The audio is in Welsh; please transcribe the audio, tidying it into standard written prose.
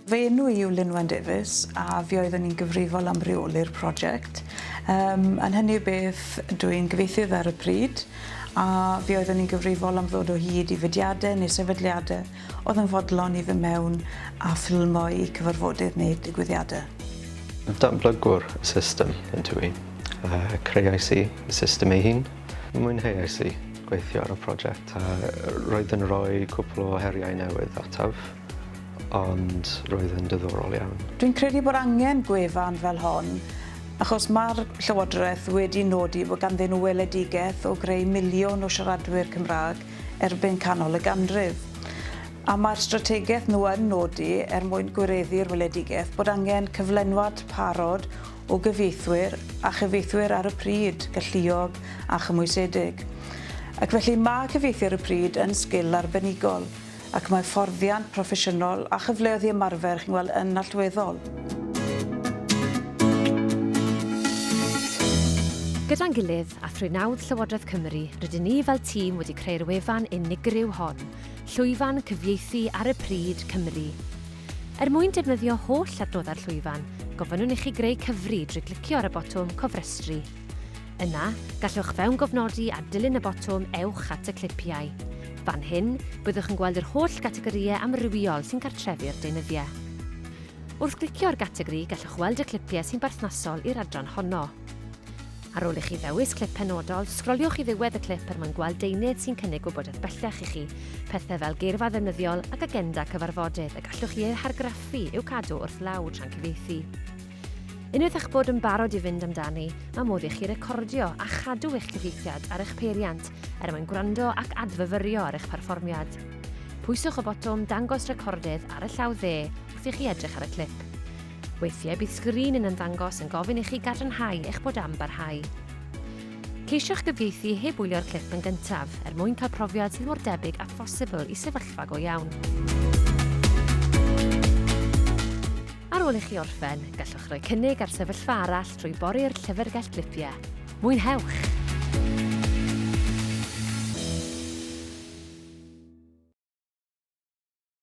Fy enw yw Llwyfan a fi oeddwn i'n gyfrifol am reoli'r prosiect. Yn hynny beth dwi'n gyfieithydd ar y pryd a fi oeddwn i'n gyfrifol am ddod o hyd i fidiadau neu sefydliadau oedd yn fodlon i fy mewn a ffilmo i cyfarfodydd neu digwyddiadau. Datblygwr y system yn dwi. Creais i y system ei hun. Mwynheais i gweithio ar y prosiect. Roedd yn rhoi cwpl o heriau newydd ataf, ond roedd yn diddorol iawn. Dwi'n credu bod angen gwefan fel hon, achos mae'r Llywodraeth wedi nodi bod ganddyn nhw weledigaeth o greu miliwn o siaradwyr Cymraeg erbyn canol y ganrif. A mae'r strategaeth nhw yn nodi mwyn gwireddu'r weledigaeth bod angen cyflenwad parod o gyfieithwyr a chyfieithwyr ar y pryd, galluog a chymwysedig. Ac felly mae cyfieithu ar y pryd yn sgil arbenigol, ac mae fforddiant proffesiynol a chyfleoedd i ymarfer chi'n gweld yn allweddol. Gyda'n gilydd a thrwy nawdd Llywodraeth Cymru, rydyn ni fel tîm wedi creu'r wefan unigryw hon, Llwyfan Cyfieithu ar y Pryd Cymru. Mwyn defnyddio holl adnoddau'r llwyfan, gofynnwn i chi greu cyfri drwy glicio ar y botwm cofrestru. Yna, gallwch fewn gofnodi a dilyn y botwm ewch at y clipiau. Fan hyn, byddwch yn gweld yr holl gategoriau amrywiol sy'n cartrefu'r deunyddiau. Wrth glicio ar gategori, gallwch weld y clipiau sy'n berthnasol i'r adran honno. Ar ôl i chi ddewis clip penodol, sgroliwch i ddiwedd y clip mwyn gweld deunydd sy'n cynnig gwybodaeth bellach i chi, pethau fel geirfa ddefnyddiol ac agenda cyfarfodydd y gallwch chi eu hargraffu i'w cadw wrth law tra'n cyfieithu. Unwaith eich bod yn barod i fynd amdani, mae modd i chi recordio a chadw eich cyfieithiad ar eich peiriant mwyn gwrando ac adfyfyrio ar eich perfformiad. Pwyswch y botwm dangos recordydd ar y llaw dde wrth i chi edrych ar y clip. Weithiau bydd sgrin yn ymddangos yn gofyn i chi gadarnhau eich bod am barhau. Ceisiwch gyfieithu heb wylio'r clip yn gyntaf mwyn cael profiad sydd mor debyg a phosibl i sefyllfa go iawn. Ar ôl i chi orffen, gallwch roi cynnig ar sefyllfa arall trwy bori'r llyfrgell clipiau. Mwynhewch!